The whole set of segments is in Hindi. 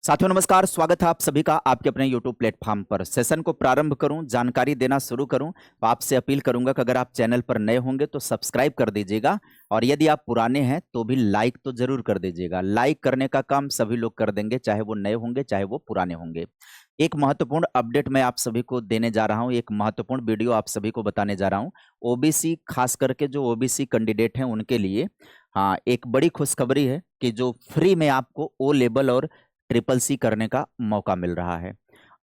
साथियों नमस्कार, स्वागत है आप सभी का आपके अपने YouTube प्लेटफॉर्म पर। सेशन को प्रारंभ करूं, जानकारी देना शुरू करूं तो आपसे अपील करूंगा कि अगर आप चैनल पर नए होंगे तो सब्सक्राइब कर दीजिएगा और यदि आप पुराने हैं तो भी लाइक तो जरूर कर दीजिएगा। लाइक करने का काम सभी लोग कर देंगे, चाहे वो नए होंगे चाहे वो पुराने होंगे। एक महत्वपूर्ण अपडेट मैं आप सभी को देने जा रहा हूं, एक महत्वपूर्ण वीडियो आप सभी को बताने जा रहा हूं। ओबीसी, खास करके जो ओबीसी कैंडिडेट हैं उनके लिए हाँ, एक बड़ी खुशखबरी है कि जो फ्री में आपको ओ लेवल और ट्रिपल सी करने का मौका मिल रहा है।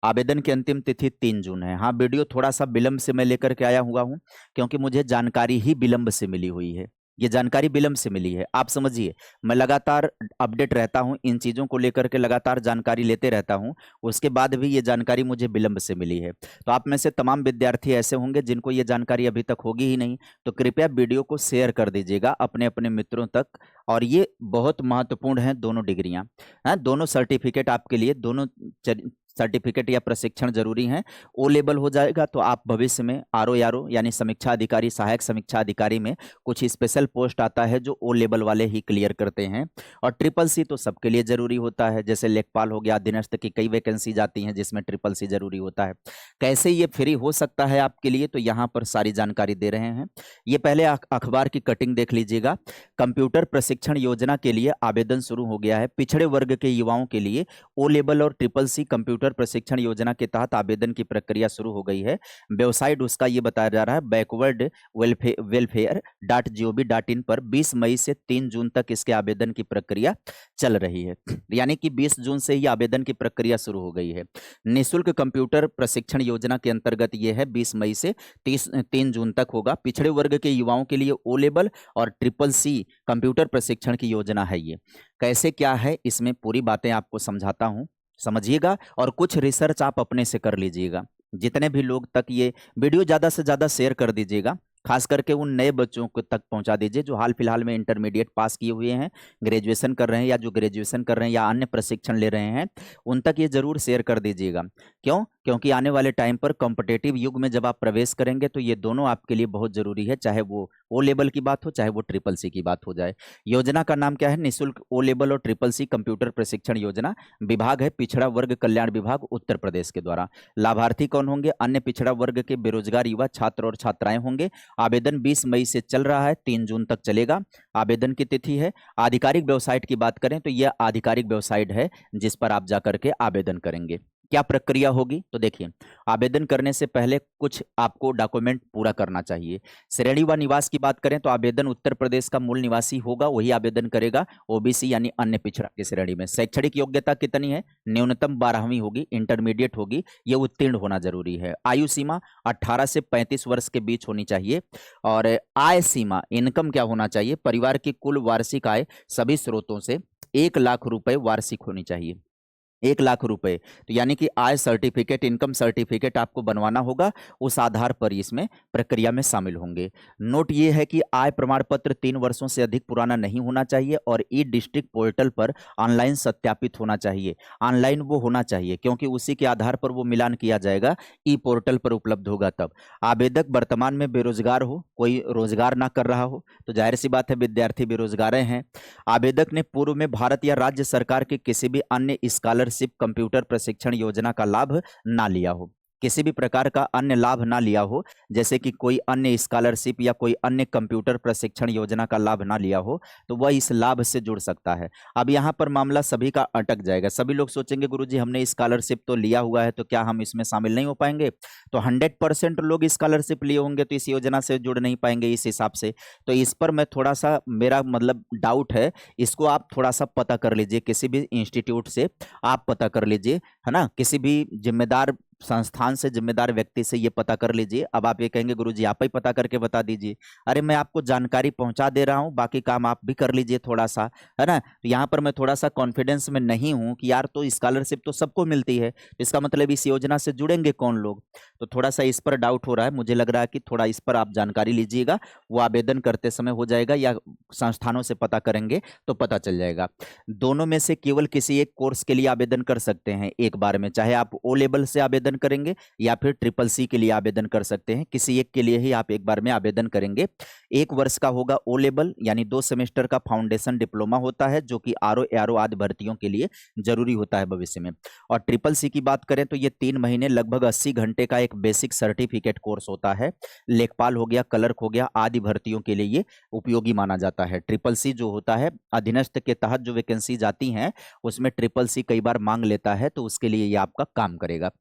आवेदन की अंतिम तिथि 3 जून है। हाँ, वीडियो थोड़ा सा विलंब से मैं लेकर के आया हुआ हूँ क्योंकि मुझे जानकारी ही विलंब से मिली हुई है। ये जानकारी विलंब से मिली है, आप समझिए। मैं लगातार अपडेट रहता हूँ, इन चीज़ों को लेकर के लगातार जानकारी लेते रहता हूँ, उसके बाद भी ये जानकारी मुझे विलंब से मिली है। तो आप में से तमाम विद्यार्थी ऐसे होंगे जिनको ये जानकारी अभी तक होगी ही नहीं, तो कृपया वीडियो को शेयर कर दीजिएगा अपने अपने मित्रों तक। और ये बहुत महत्वपूर्ण है, दोनों डिग्रियां, हाँ, दोनों सर्टिफिकेट आपके लिए, दोनों सर्टिफिकेट या प्रशिक्षण जरूरी है। ओ लेवल हो जाएगा तो आप भविष्य में आरओ यारो यानी समीक्षा अधिकारी, सहायक समीक्षा अधिकारी में कुछ स्पेशल पोस्ट आता है जो ओ लेवल वाले ही क्लियर करते हैं। और ट्रिपल सी तो सबके लिए जरूरी होता है, जैसे लेखपाल हो गया, अधीनस्थ की कई वैकेंसी जाती हैं जिसमें ट्रिपल सी जरूरी होता है। कैसे ये फ्री हो सकता है आपके लिए, तो यहाँ पर सारी जानकारी दे रहे हैं। ये पहले अखबार की कटिंग देख लीजिएगा। कंप्यूटर प्रशिक्षण योजना के लिए आवेदन शुरू हो गया है। पिछड़े वर्ग के युवाओं के लिए ओ लेवल और ट्रिपल सी कंप्यूटर प्रशिक्षण योजना के तहत आवेदन की प्रक्रिया शुरू हो गई है। वेबसाइट उसका ये बताया जा रहा है, बैकवर्ड welfare.gov.in पर 20 मई से 3 जून तक इसके आवेदन की प्रक्रिया चल रही है। यानी कि 20 जून से ही आवेदन की प्रक्रिया शुरू हो गई है। निःशुल्क कंप्यूटर प्रशिक्षण योजना के अंतर्गत ये है, 20 मई से 3 जून तक होगा। पिछड़े वर्ग के युवाओं के लिए ओ लेवल और ट्रिपल सी कंप्यूटर प्रशिक्षण की योजना है। ये कैसे क्या है, इसमें पूरी बातें आपको समझाता हूं, समझिएगा और कुछ रिसर्च आप अपने से कर लीजिएगा। जितने भी लोग तक ये वीडियो ज़्यादा से ज़्यादा शेयर कर दीजिएगा, खास करके उन नए बच्चों को तक पहुंचा दीजिए जो हाल फिलहाल में इंटरमीडिएट पास किए हुए हैं, ग्रेजुएशन कर रहे हैं या जो ग्रेजुएशन कर रहे हैं या अन्य प्रशिक्षण ले रहे हैं, उन तक ये जरूर शेयर कर दीजिएगा। क्यों? क्योंकि आने वाले टाइम पर कॉम्पिटेटिव युग में जब आप प्रवेश करेंगे तो ये दोनों आपके लिए बहुत जरूरी है, चाहे वो ओ लेवल की बात हो चाहे वो ट्रिपल सी की बात हो जाए। योजना का नाम क्या है? निःशुल्क ओ लेवल और ट्रिपल सी कंप्यूटर प्रशिक्षण योजना। विभाग है पिछड़ा वर्ग कल्याण विभाग, उत्तर प्रदेश के द्वारा। लाभार्थी कौन होंगे? अन्य पिछड़ा वर्ग के बेरोजगार युवा छात्र और छात्राएं होंगे। आवेदन 20 मई से चल रहा है, 3 जून तक चलेगा। आवेदन की तिथि है। आधिकारिक वेबसाइट की बात करें तो यह आधिकारिक वेबसाइट है जिस पर आप जाकर के आवेदन करेंगे। क्या प्रक्रिया होगी? तो देखिए, आवेदन करने से पहले कुछ आपको डॉक्यूमेंट पूरा करना चाहिए। श्रेणी व निवास की बात करें तो आवेदन उत्तर प्रदेश का मूल निवासी होगा, वही आवेदन करेगा। ओबीसी यानी अन्य पिछड़ा की श्रेणी में शैक्षणिक योग्यता कितनी है? न्यूनतम 12वीं होगी, इंटरमीडिएट होगी, ये उत्तीर्ण होना जरूरी है। आयु सीमा 18 से 35 वर्ष के बीच होनी चाहिए। और आय सीमा, इनकम क्या होना चाहिए? परिवार की कुल वार्षिक आय सभी स्रोतों से 1 लाख रुपए वार्षिक होनी चाहिए। 1 लाख रुपए, तो यानी कि आय सर्टिफिकेट, इनकम सर्टिफिकेट आपको बनवाना होगा, उस आधार पर इसमें प्रक्रिया में शामिल होंगे। नोट ये है कि आय प्रमाण पत्र 3 वर्षों से अधिक पुराना नहीं होना चाहिए और ई डिस्ट्रिक्ट पोर्टल पर ऑनलाइन सत्यापित होना चाहिए। ऑनलाइन वो होना चाहिए क्योंकि उसी के आधार पर वो मिलान किया जाएगा, ई पोर्टल पर उपलब्ध होगा तब। आवेदक वर्तमान में बेरोजगार हो, कोई रोजगार ना कर रहा हो, तो जाहिर सी बात है विद्यार्थी बेरोजगार हैं। आवेदक ने पूर्व में भारत या राज्य सरकार के किसी भी अन्य स्कॉलरशिप कंप्यूटर प्रशिक्षण योजना का लाभ ना लिया हो, किसी भी प्रकार का अन्य लाभ ना लिया हो, जैसे कि कोई अन्य स्कॉलरशिप या कोई अन्य कंप्यूटर प्रशिक्षण योजना का लाभ ना लिया हो, तो वह इस लाभ से जुड़ सकता है। अब यहाँ पर मामला सभी का अटक जाएगा। सभी लोग सोचेंगे गुरुजी हमने स्कॉलरशिप तो लिया हुआ है तो क्या हम इसमें शामिल नहीं हो पाएंगे? तो 100% लोग स्कॉलरशिप लिए होंगे तो इस योजना से जुड़ नहीं पाएंगे इस हिसाब से। तो इस पर मैं थोड़ा सा, मेरा मतलब डाउट है, इसको आप थोड़ा सा पता कर लीजिए, किसी भी इंस्टीट्यूट से आप पता कर लीजिए, है ना, किसी भी जिम्मेदार संस्थान से, जिम्मेदार व्यक्ति से ये पता कर लीजिए। अब आप ये कहेंगे गुरुजी आप ही पता करके बता दीजिए। अरे मैं आपको जानकारी पहुंचा दे रहा हूं, बाकी काम आप भी कर लीजिए थोड़ा सा, है ना। तो यहाँ पर मैं थोड़ा सा कॉन्फिडेंस में नहीं हूं कि यार तो स्कॉलरशिप तो सबको मिलती है, इसका मतलब इस योजना से जुड़ेंगे कौन लोग, तो थोड़ा सा इस पर डाउट हो रहा है। मुझे लग रहा है कि थोड़ा इस पर आप जानकारी लीजिएगा, वो आवेदन करते समय हो जाएगा या संस्थानों से पता करेंगे तो पता चल जाएगा। दोनों में से केवल किसी एक कोर्स के लिए आवेदन कर सकते हैं एक बार में, चाहे आप ओ लेवल से आवेदन आवेदन करेंगे या फिर ट्रिपल सी के लिए आवेदन कर सकते हैं। किसी एक के लिए ही आप एक बार में आवेदन करेंगे। 1 वर्ष का होगा ओ लेवल, यानी 2 सेमेस्टर का फाउंडेशन डिप्लोमा होता है, जो कि आरओ एआरओ आदि भर्तियों के लिए जरूरी होता है भविष्य में। और ट्रिपल सी की बात करें तो ये 3 महीने लगभग 80 घंटे का एक बेसिक सर्टिफिकेट कोर्स होता है। लेखपाल हो गया, क्लर्क हो गया आदि भर्तियों के लिए ये उपयोगी माना जाता है। ट्रिपल सी जो होता है अधीनस्थ के तहत जो वैकेंसी जाती हैं उसमें ट्रिपल सी कई बार मांग लेता है, तो उसके लिए ये आपका काम करेगा।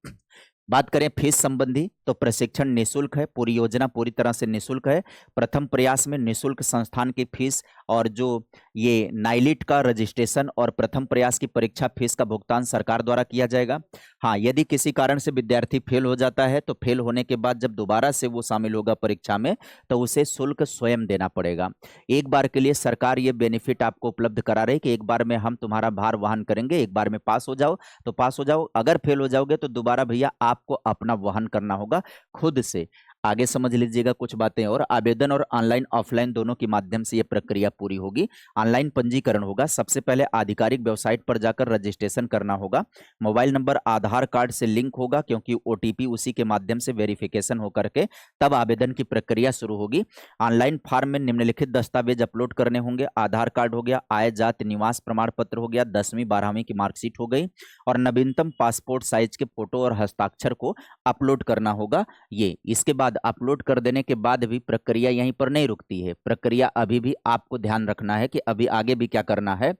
बात करें फीस संबंधी तो प्रशिक्षण निःशुल्क है, पूरी योजना पूरी तरह से निःशुल्क है। प्रथम प्रयास में निःशुल्क संस्थान की फीस और जो ये नाइलिट का रजिस्ट्रेशन और प्रथम प्रयास की परीक्षा फीस का भुगतान सरकार द्वारा किया जाएगा। हाँ, यदि किसी कारण से विद्यार्थी फेल हो जाता है तो फेल होने के बाद जब दोबारा से वो शामिल होगा परीक्षा में तो उसे शुल्क स्वयं देना पड़ेगा। एक बार के लिए सरकार ये बेनिफिट आपको उपलब्ध करा रही कि एक बार में हम तुम्हारा भार वहन करेंगे, एक बार में पास हो जाओ तो पास हो जाओ, अगर फेल हो जाओगे तो दोबारा भैया आपको अपना वहन करना होगा खुद से। आगे समझ लीजिएगा कुछ बातें और। आवेदन और ऑनलाइन ऑफलाइन दोनों के माध्यम से यह प्रक्रिया पूरी होगी। ऑनलाइन पंजीकरण होगा, सबसे पहले आधिकारिक वेबसाइट पर जाकर रजिस्ट्रेशन करना होगा। मोबाइल नंबर आधार कार्ड से लिंक होगा क्योंकि ओटीपी उसी के माध्यम से वेरिफिकेशन होकर के तब आवेदन की प्रक्रिया शुरू होगी। ऑनलाइन फॉर्म में निम्नलिखित दस्तावेज अपलोड करने होंगे। आधार कार्ड हो गया, आय जाति निवास प्रमाण पत्र हो गया, 10वीं 12वीं की मार्कशीट हो गई और नवीनतम पासपोर्ट साइज के फोटो और हस्ताक्षर को अपलोड करना होगा। ये इसके बाद अपलोड कर देने के बाद भी प्रक्रिया यहीं पर नहीं रुकती है। प्रक्रिया अभी भी आपको ध्यान रखना है कि अभी आगे भी क्या करना है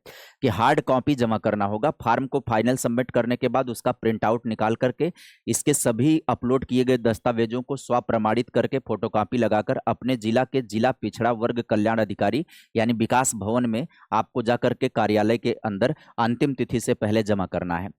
कि हार्ड कॉपी जमा करना होगा। फॉर्म को फाइनल सबमिट करने के बाद उसका प्रिंट आउट निकाल करके इसके सभी अपलोड किए गए दस्तावेजों को स्व प्रमाणित करके फोटोकॉपी लगाकर अपने जिला के जिला पिछड़ा वर्ग कल्याण अधिकारी यानी विकास भवन में आपको जाकर के कार्यालय के अंदर अंतिम तिथि से पहले जमा करना है।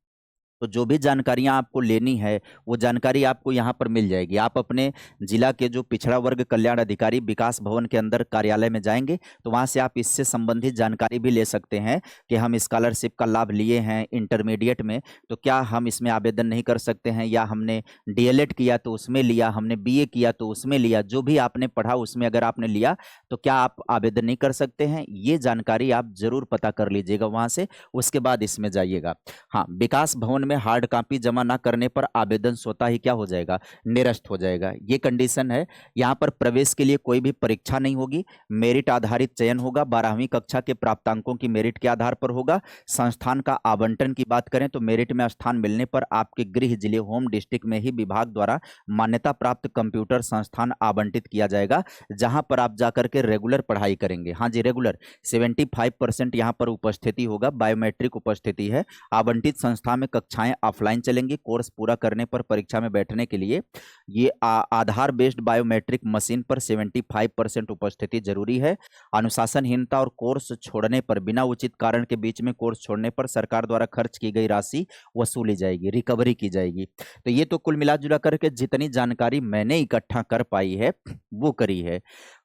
तो जो भी जानकारियां आपको लेनी है वो जानकारी आपको यहाँ पर मिल जाएगी। आप अपने जिला के जो पिछड़ा वर्ग कल्याण अधिकारी विकास भवन के अंदर कार्यालय में जाएंगे तो वहाँ से आप इससे संबंधित जानकारी भी ले सकते हैं कि हम स्कॉलरशिप का लाभ लिए हैं इंटरमीडिएट में तो क्या हम इसमें आवेदन नहीं कर सकते हैं, या हमने डीएलएड किया तो उसमें लिया, हमने बीए किया तो उसमें लिया, जो भी आपने पढ़ा उसमें अगर आपने लिया तो क्या आप आवेदन नहीं कर सकते हैं। ये जानकारी आप जरूर पता कर लीजिएगा वहाँ से, उसके बाद इसमें जाइएगा। हाँ, विकास भवन में हार्ड कॉपी जमा ना करने पर आवेदन स्वतः ही क्या हो जाएगा, निरस्त हो जाएगा। ये कंडीशन है। यहाँ पर प्रवेश के लिए कोई भी परीक्षा नहीं होगी, मेरिट आधारित चयन होगा। 12वीं कक्षा के प्राप्तांकों की मेरिट के आधार पर होगा। संस्थान का आवंटन की बात करें तो मेरिट में स्थान मिलने पर आपके गृह जिले होम डिस्ट्रिक्ट में ही विभाग द्वारा मान्यता प्राप्त कंप्यूटर संस्थान आवंटित किया जाएगा जहां पर आप जाकर के रेगुलर पढ़ाई करेंगे। हाँ जी, रेगुलर 75% यहाँ पर उपस्थिति होगा, बायोमेट्रिक उपस्थिति है। आवंटित संस्था में कक्षाएं ऑफलाइन चलेंगी। कोर्स पूरा करने पर परीक्षा में बैठने के लिए ये आधार बेस्ड बायोमेट्रिक मशीन पर 75% उपस्थिति जरूरी है। अनुशासनहीनता और कोर्स छोड़ने पर बिना उचित कारण के बीच में कोर्स छोड़ने पर सरकार द्वारा खर्च की गई राशि वसूली जाएगी, रिकवरी की जाएगी। तो ये तो कुल मिला जुला करके जितनी जानकारी मैंने इकट्ठा कर पाई है वो करी है।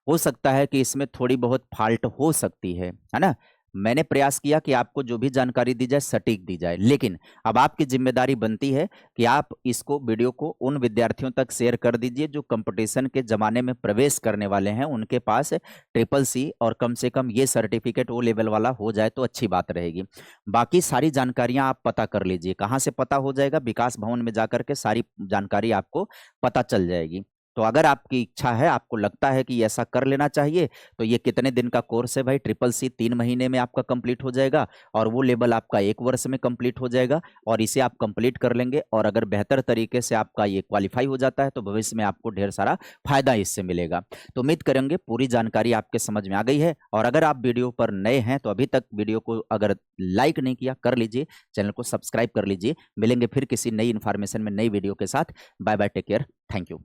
हो सकता है कि इसमें थोड़ी बहुत फॉल्ट हो सकती है ना। मैंने प्रयास किया कि आपको जो भी जानकारी दी जाए सटीक दी जाए, लेकिन अब आपकी जिम्मेदारी बनती है कि आप इसको वीडियो को उन विद्यार्थियों तक शेयर कर दीजिए जो कंपटीशन के ज़माने में प्रवेश करने वाले हैं, उनके पास ट्रिपल सी और कम से कम ये सर्टिफिकेट ओ लेवल वाला हो जाए तो अच्छी बात रहेगी। बाकी सारी जानकारियां आप पता कर लीजिए। कहाँ से पता हो जाएगा, विकास भवन में जाकर के सारी जानकारी आपको पता चल जाएगी। तो अगर आपकी इच्छा है, आपको लगता है कि ऐसा कर लेना चाहिए, तो ये कितने दिन का कोर्स है भाई, ट्रिपल सी 3 महीने में आपका कंप्लीट हो जाएगा और वो लेवल आपका 1 वर्ष में कंप्लीट हो जाएगा और इसे आप कंप्लीट कर लेंगे। और अगर बेहतर तरीके से आपका ये क्वालिफाई हो जाता है तो भविष्य में आपको ढेर सारा फायदा इससे मिलेगा। तो उम्मीद करेंगे पूरी जानकारी आपके समझ में आ गई है। और अगर आप वीडियो पर नए हैं तो अभी तक वीडियो को अगर लाइक नहीं किया कर लीजिए, चैनल को सब्सक्राइब कर लीजिए। मिलेंगे फिर किसी नई इन्फॉर्मेशन में नई वीडियो के साथ। Bye bye, take care, thank you.